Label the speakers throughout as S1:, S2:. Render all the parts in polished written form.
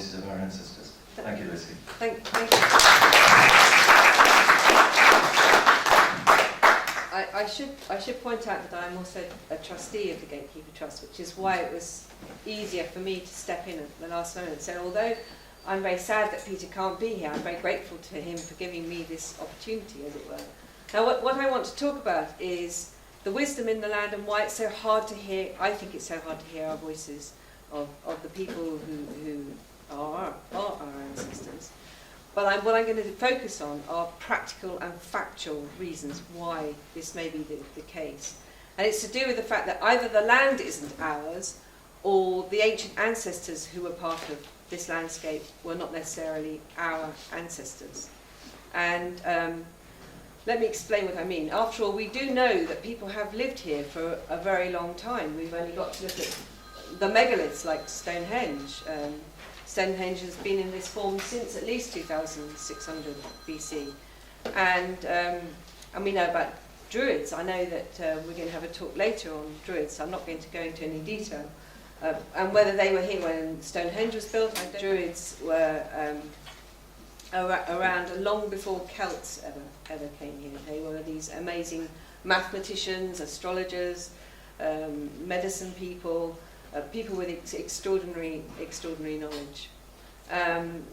S1: voices of our ancestors. Thank you, Lucy.
S2: Thank you. I should point out that I'm also a trustee of the Gatekeeper Trust, which is why it was easier for me to step in at the last moment. So although I'm very sad that Peter can't be here, I'm very grateful to him for giving me this opportunity, as it were. Now, what I want to talk about is the wisdom in the land and why it's so hard to hear. I think it's so hard to hear our voices of the people who are our ancestors. But what I'm going to focus on are practical and factual reasons why this may be the case. And it's to do with the fact that either the land isn't ours, or the ancient ancestors who were part of this landscape were not necessarily our ancestors. And let me explain what I mean. After all, we do know that people have lived here for a very long time. We've only got to look at the megaliths like Stonehenge. Stonehenge has been in this form since at least 2600 BC. And we know about Druids. I know that we're going to have a talk later on Druids, so I'm not going to go into any detail. And whether they were here when Stonehenge was built, Druids were around long before Celts ever came here. They were these amazing mathematicians, astrologers, medicine people, people with extraordinary knowledge.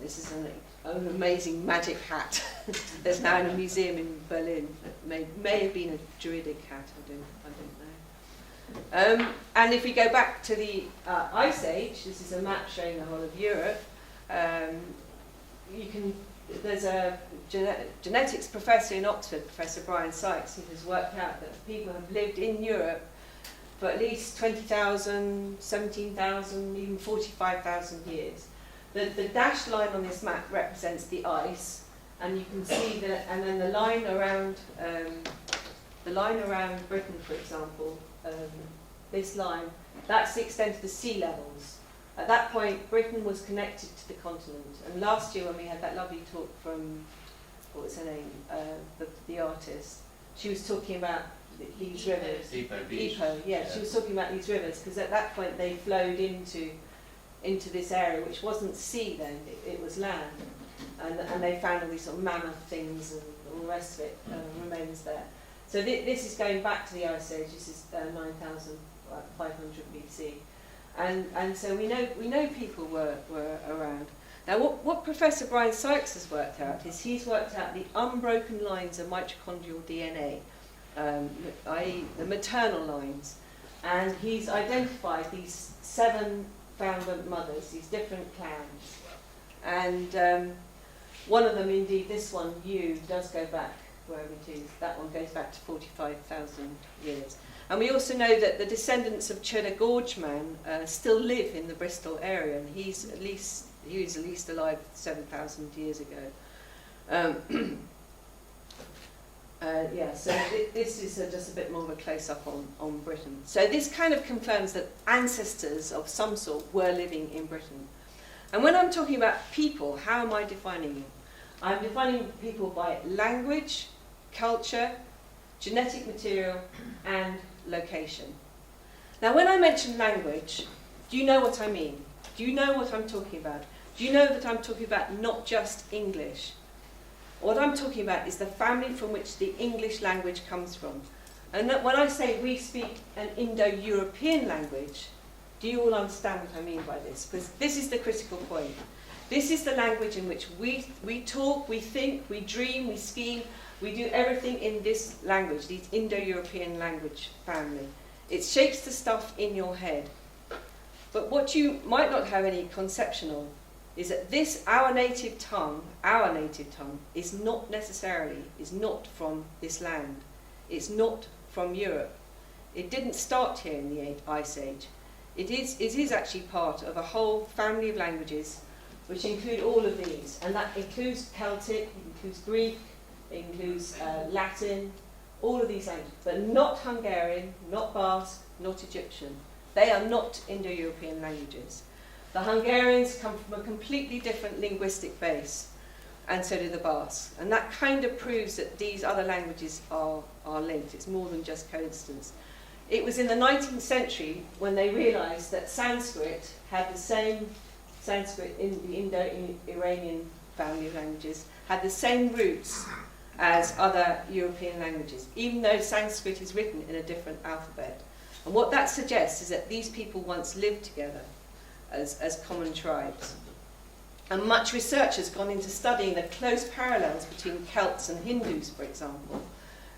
S2: This is an amazing magic hat that's now in a museum in Berlin. It may have been a Druidic hat, I don't know. And if we go back to the Ice Age, this is a map showing the whole of Europe. There's a genetics professor in Oxford, Professor Brian Sykes, who has worked out that people have lived in Europe for at least 20,000, 17,000, even 45,000 years. The dashed line on this map represents the ice, and you can see that, and then the line around Britain, for example, this line, that's the extent of the sea levels. At that point, Britain was connected to the continent. And last year, when we had that lovely talk from, what was her name, the artist, she was talking about these rivers. Ipo, yeah. She was talking about these rivers, because at that point they flowed into this area, which wasn't sea then, it was land. And they found all these sort of mammoth things and all the rest of it remains there. So this is going back to the Ice Age. This is 9,500 BC. And so we know people were around. Now what Professor Brian Sykes has worked out is he's worked out the unbroken lines of mitochondrial DNA, i.e. the maternal lines, and he's identified these 7 founder mothers, these different clans, and one of them, indeed, this one, does go back wherever it is. That one goes back to 45,000 years. And we also know that the descendants of Cheddar Gorge Man still live in the Bristol area, and he was at least alive 7,000 years ago. So this is just a bit more of a close-up on Britain. So this kind of confirms that ancestors of some sort were living in Britain. And when I'm talking about people, how am I defining them? I'm defining people by language, culture, genetic material, and location. Now, when I mention language, do you know what I mean? Do you know what I'm talking about? Do you know that I'm talking about not just English? What I'm talking about is the family from which the English language comes from. And that when I say we speak an Indo-European language, do you all understand what I mean by this? Because this is the critical point. This is the language in which we talk, we think, we dream, we scheme, we do everything in this language, the Indo-European language family. It shapes the stuff in your head. But what you might not have any conception of is that this, our native tongue, is not from this land. It's not from Europe. It didn't start here in the Ice Age. It is actually part of a whole family of languages which include all of these. And that includes Celtic, it includes Greek, it includes Latin, all of these languages. But not Hungarian, not Basque, not Egyptian. They are not Indo-European languages. The Hungarians come from a completely different linguistic base, and so do the Basques. And that kind of proves that these other languages are linked. It's more than just coincidence. It was in the 19th century when they realised that Sanskrit had the same Sanskrit in the Indo-Iranian family of languages had the same roots as other European languages, even though Sanskrit is written in a different alphabet. And what that suggests is that these people once lived together as common tribes. And much research has gone into studying the close parallels between Celts and Hindus, for example,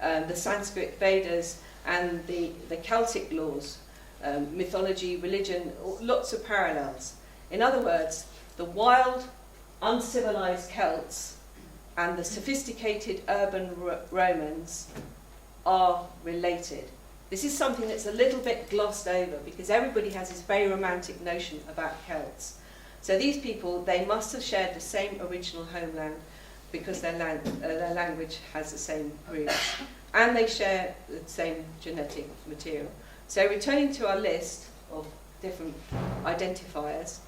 S2: the Sanskrit Invaders and the Celtic laws, mythology, religion, lots of parallels. In other words, the wild, uncivilized Celts and the sophisticated urban Romans are related. This is something that's a little bit glossed over because everybody has this very romantic notion about Celts. So these people, they must have shared the same original homeland because their language has the same roots. And they share the same genetic material. So returning to our list of different identifiers,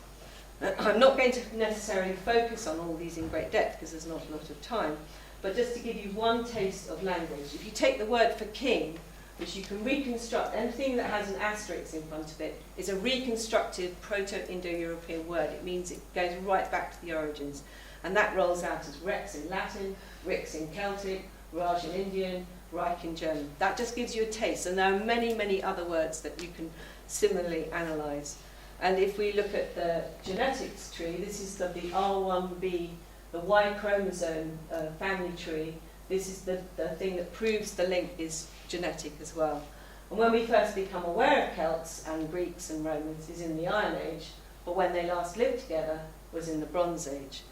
S2: I'm not going to necessarily focus on all these in great depth because there's not a lot of time, but just to give you one taste of language. If you take the word for king, which you can reconstruct, anything that has an asterisk in front of it is a reconstructed Proto-Indo-European word. It means it goes right back to the origins. And that rolls out as Rex in Latin, Rix in Celtic, Raj in Indian, Reich in German. That just gives you a taste. And there are many, many other words that you can similarly analyse. And if we look at the genetics tree, this is the R1b, the Y chromosome family tree. This is the thing that proves the link is genetic as well. And when we first become aware of Celts and Greeks and Romans is in the Iron Age, but when they last lived together was in the Bronze Age.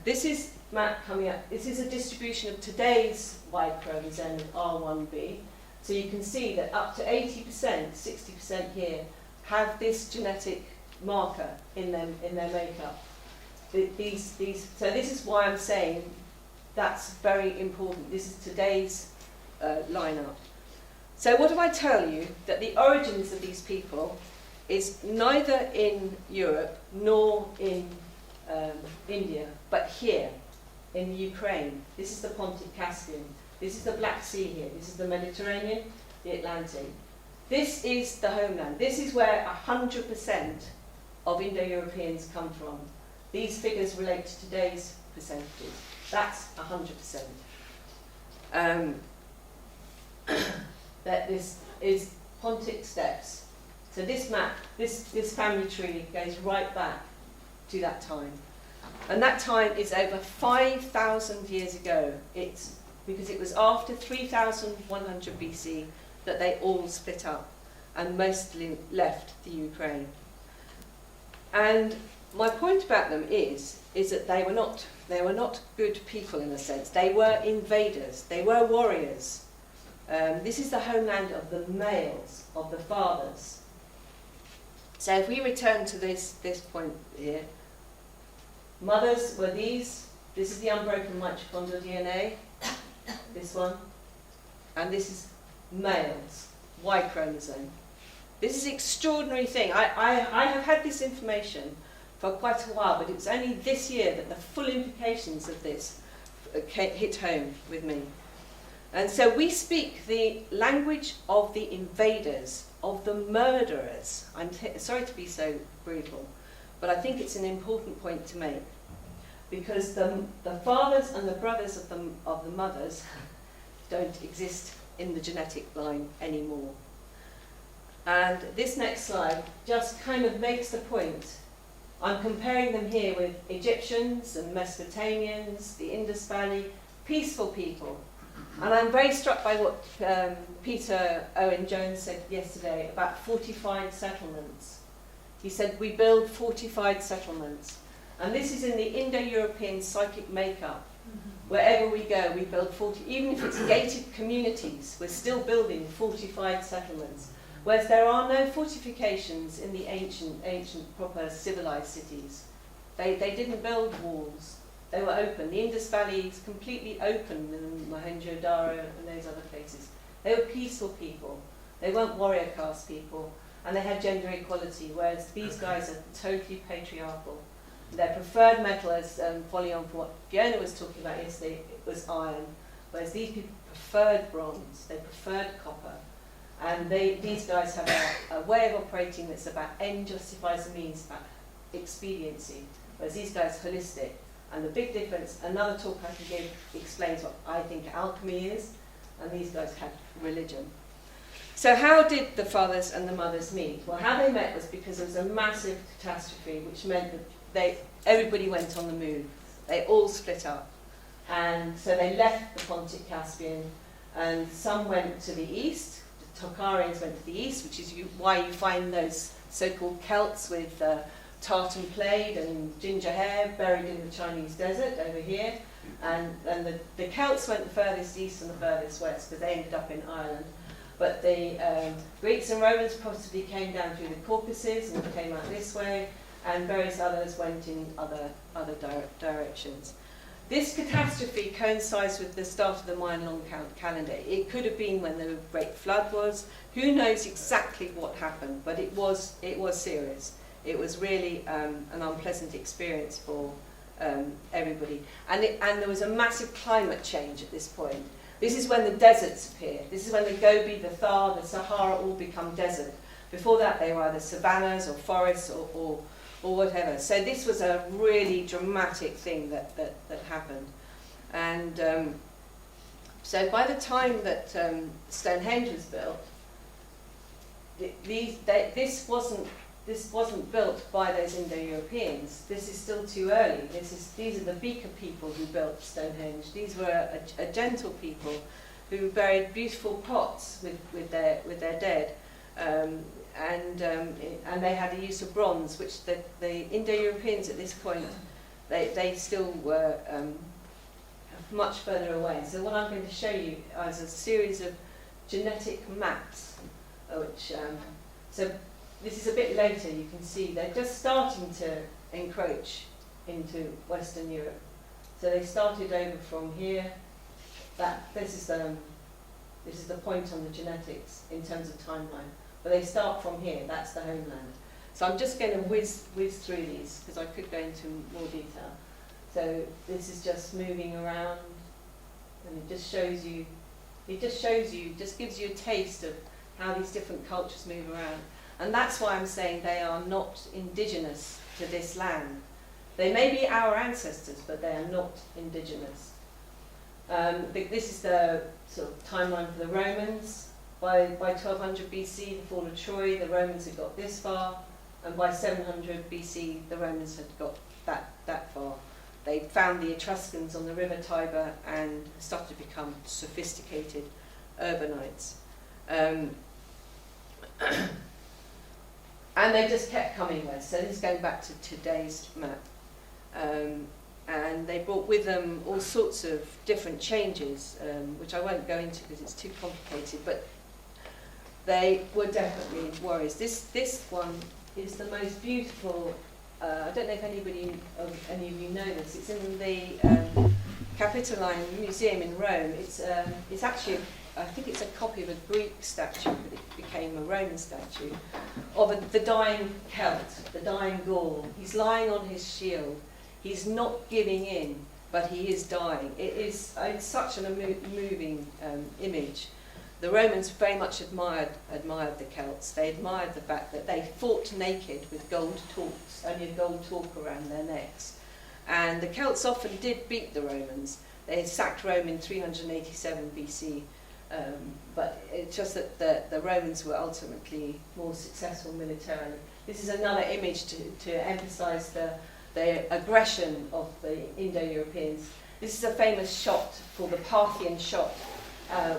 S2: This is map coming up. This is a distribution of today's Y chromosome of R1b. So you can see that up to 80%, 60% here, have this genetic marker in their makeup. So this is why I'm saying that's very important. This is today's lineup. So what do I tell you? That the origins of these people is neither in Europe nor in India, but here in Ukraine. This is the Pontic Caspian. This is the Black Sea here. This is the Mediterranean, the Atlantic. This is the homeland. This is where 100% of Indo-Europeans come from. These figures relate to today's percentages. That's 100%. That this is Pontic steppes. So this map, this family tree goes right back to that time. And that time is over 5,000 years ago. It's because it was after 3,100 BC that they all split up and mostly left the Ukraine. And my point about them is that they were not good people in a sense. They were invaders. They were warriors. This is the homeland of the males, of the fathers. So if we return to this point here, mothers were these. This is the unbroken mitochondrial DNA, this one. And this is males, Y chromosome. This is an extraordinary thing. I have had this information for quite a while, but it was only this year that the full implications of this hit home with me. And so we speak the language of the invaders, of the murderers. I'm sorry to be so brutal, but I think it's an important point to make. Because the fathers and the brothers of the mothers don't exist in the genetic line anymore. And this next slide just kind of makes the point. I'm comparing them here with Egyptians and Mesopotamians, the Indus Valley, peaceful people. And I'm very struck by what Peter Owen Jones said yesterday about fortified settlements. He said, we build fortified settlements. And this is in the Indo-European psychic makeup. Wherever we go, we build even if it's gated communities, we're still building fortified settlements. Whereas there are no fortifications in the ancient proper civilized cities. They didn't build walls. They were open. The Indus Valley is completely open in Mohenjo-Daro and those other places. They were peaceful people. They weren't warrior caste people. And they had gender equality, whereas these guys are totally patriarchal. Their preferred metal, as following on from what Fiona was talking about yesterday, it was iron, whereas these people preferred bronze, they preferred copper. And these guys have a way of operating that's about end justifies the means, about expediency, whereas these guys holistic. And the big difference, another talk I can give explains what I think alchemy is, and these guys had religion. So how did the fathers and the mothers meet? Well, how they met was because there was a massive catastrophe, which meant that everybody went on the move. They all split up. And so they left the Pontic Caspian, and some went to the east. The Tokharians went to the east, which is why you find those so-called Celts with tartan plaid and ginger hair buried in the Chinese desert over here. And the Celts went the furthest east and the furthest west, because they ended up in Ireland. But the Greeks and Romans possibly came down through the Caucasus and came out this way, and various others went in other directions. This catastrophe coincides with the start of the Mayan-long calendar. It could have been when the Great Flood was. Who knows exactly what happened, but it was serious. It was really an unpleasant experience for everybody. And there was a massive climate change at this point. This is when the deserts appear. This is when the Gobi, the Thar, the Sahara all become desert. Before that, they were either savannas or forests or whatever. So this was a really dramatic thing that happened. And so by the time that Stonehenge was built, this wasn't built by those Indo-Europeans. This is still too early. These are the Beaker people who built Stonehenge. These were a gentle people who buried beautiful pots with their dead. And they had a use of bronze, which the Indo-Europeans at this point, they still were much further away. So what I'm going to show you is a series of genetic maps, which so this is a bit later. You can see they're just starting to encroach into Western Europe. So they started over from here. This is the point on the genetics in terms of timeline. But they start from here, that's the homeland. So I'm just going to whiz through these, because I could go into more detail. So this is just moving around, and it just gives you a taste of how these different cultures move around. And that's why I'm saying they are not indigenous to this land. They may be our ancestors, but they are not indigenous. This is the sort of timeline for the Romans. By 1200 BC, the fall of Troy, the Romans had got this far, and by 700 BC, the Romans had got that far. They found the Etruscans on the River Tiber and started to become sophisticated urbanites. And they just kept coming west. So this is going back to today's map. And they brought with them all sorts of different changes, which I won't go into because it's too complicated, but they were definitely warriors. This one is the most beautiful. I don't know if any of you know this. It's in the Capitoline Museum in Rome. It's actually, I think it's a copy of a Greek statue, but it became a Roman statue, of the dying Celt, the dying Gaul. He's lying on his shield. He's not giving in, but he is dying. It's such a moving image. The Romans very much admired the Celts. They admired the fact that they fought naked with gold torques, only a gold torque around their necks. And the Celts often did beat the Romans. They sacked Rome in 387 BC, but it's just that the Romans were ultimately more successful militarily. This is another image to emphasize the aggression of the Indo-Europeans. This is a famous shot called the Parthian shot,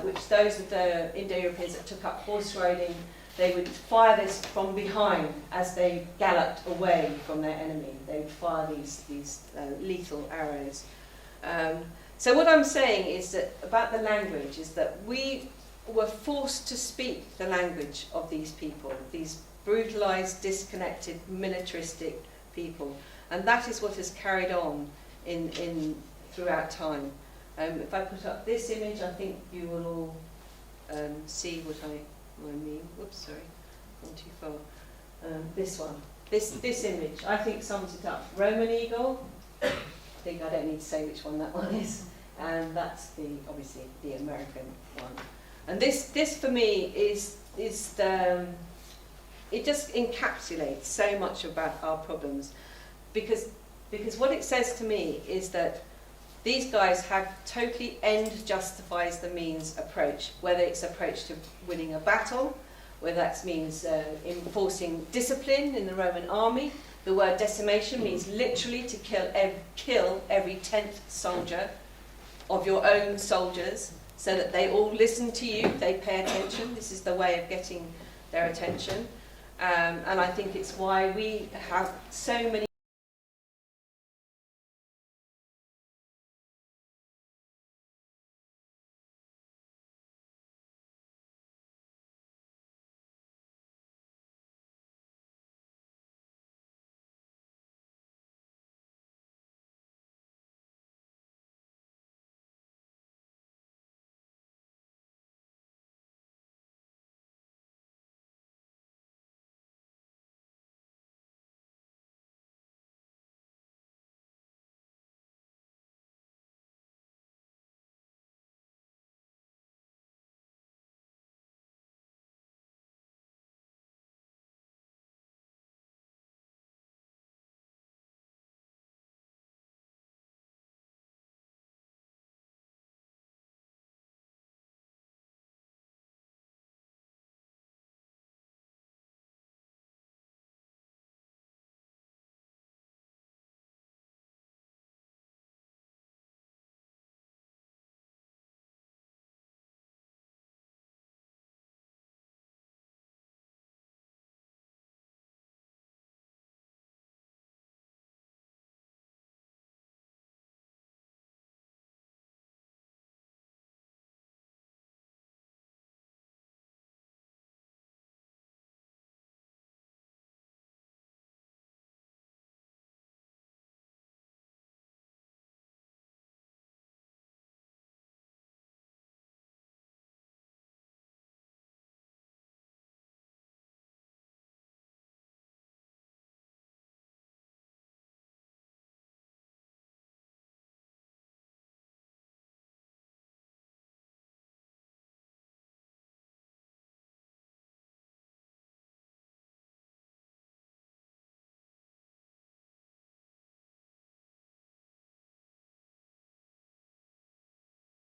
S2: which those of the Indo-Europeans that took up horse riding, they would fire this from behind as they galloped away from their enemy. They would fire these lethal arrows. So what I'm saying is that about the language is that we were forced to speak the language of these people, these brutalized, disconnected, militaristic people. And that is what has carried on in throughout time. If I put up this image, I think you will all see what I mean. Whoops, sorry, gone too far. This one, this image, I think sums it up. Roman eagle. I think I don't need to say which one that one is, and that's obviously the American one. And this for me is the it just encapsulates so much about our problems, because what it says to me is that these guys have totally end justifies the means approach, whether it's approach to winning a battle, whether that means enforcing discipline in the Roman army. The word decimation means literally to kill every 10th soldier of your own soldiers, so that they all listen to you, they pay attention. This is the way of getting their attention. And I think it's why we have so many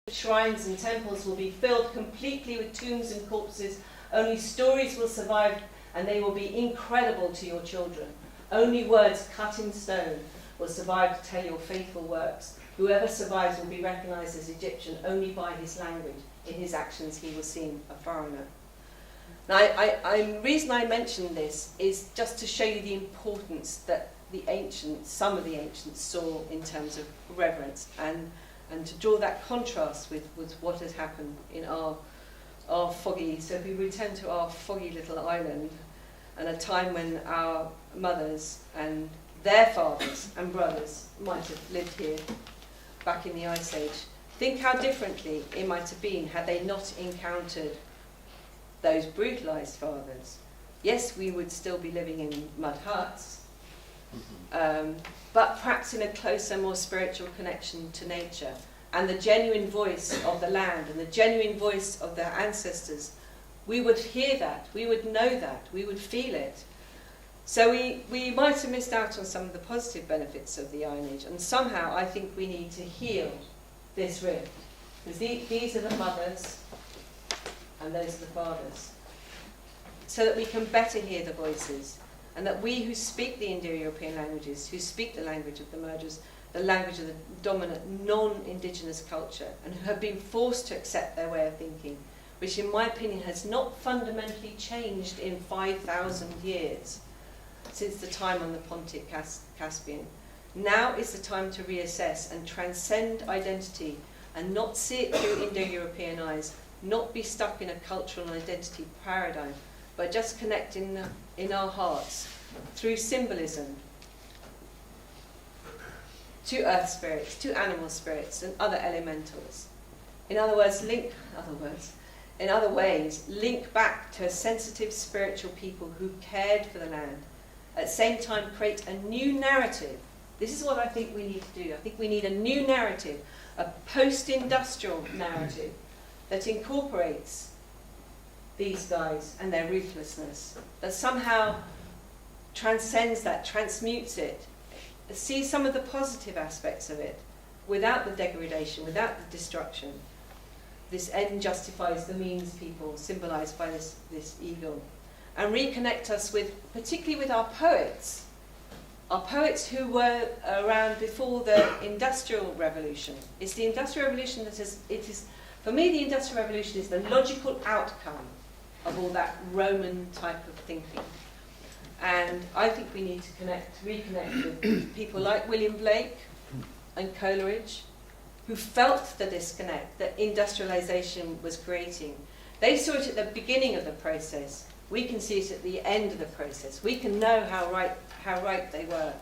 S2: shrines and temples will be filled completely with tombs and corpses. Only stories will survive, and they will be incredible to your children. Only words cut in stone will survive to tell your faithful works. Whoever survives will be recognized as Egyptian only by his language. In his actions he will seem a foreigner. Now, the reason I mention this is just to show you the importance that the ancients, some of the ancients, saw in terms of reverence, and to draw that contrast with what has happened in our foggy. So if we return to our foggy little island, and a time when our mothers and their fathers and brothers might have lived here back in the Ice Age, think how differently it might have been had they not encountered those brutalised fathers. Yes, we would still be living in mud huts, but perhaps in a closer, more spiritual connection to nature, and the genuine voice of the land and the genuine voice of their ancestors. We would hear that, we would know that, we would feel it. So we might have missed out on some of the positive benefits of the Iron Age, and somehow I think we need to heal this rift. Because these are the mothers and those are the fathers. So that we can better hear the voices, and that we who speak the Indo-European languages, who speak the language of the mergers, the language of the dominant non-indigenous culture, and who have been forced to accept their way of thinking, which in my opinion has not fundamentally changed in 5,000 years, since the time on the Pontic Caspian. Now is the time to reassess and transcend identity, and not see it through Indo-European eyes, not be stuck in a cultural identity paradigm, but just connect in our hearts through symbolism to earth spirits, to animal spirits and other elementals. In other ways, link back to a sensitive spiritual people who cared for the land. At the same time, create a new narrative. This is what I think we need to do. I think we need a new narrative, a post-industrial narrative that incorporates these guys and their ruthlessness, that somehow transcends that, transmutes it, sees some of the positive aspects of it, without the degradation, without the destruction. This end justifies the means people, symbolised by this eagle. And reconnect us with, particularly with our poets who were around before the Industrial Revolution. It's the Industrial Revolution that for me, the Industrial Revolution is the logical outcome of all that Roman type of thinking. And I think we need to reconnect with people like William Blake and Coleridge, who felt the disconnect that industrialisation was creating. They saw it at the beginning of the process. We can see it at the end of the process. We can know how right they were.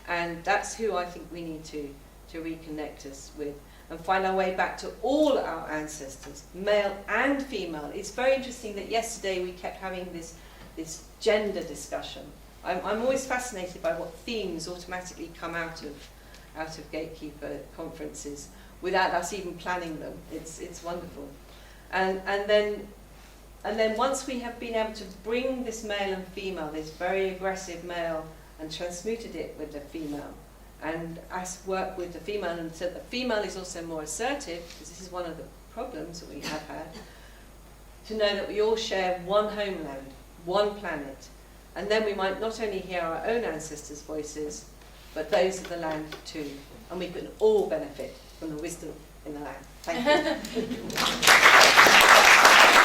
S2: And that's who I think we need to reconnect us with and find our way back to all our ancestors, male and female. It's very interesting that yesterday we kept having this gender discussion. I'm always fascinated by what themes automatically come out of gatekeeper conferences without us even planning them. It's wonderful. And then once we have been able to bring this male and female, this very aggressive male, and transmuted it with the female, and us work with the female, and so the female is also more assertive, because this is one of the problems that we have had, to know that we all share one homeland, one planet, and then we might not only hear our own ancestors' voices, but those of the land too, and we can all benefit from the wisdom in the land. Thank you.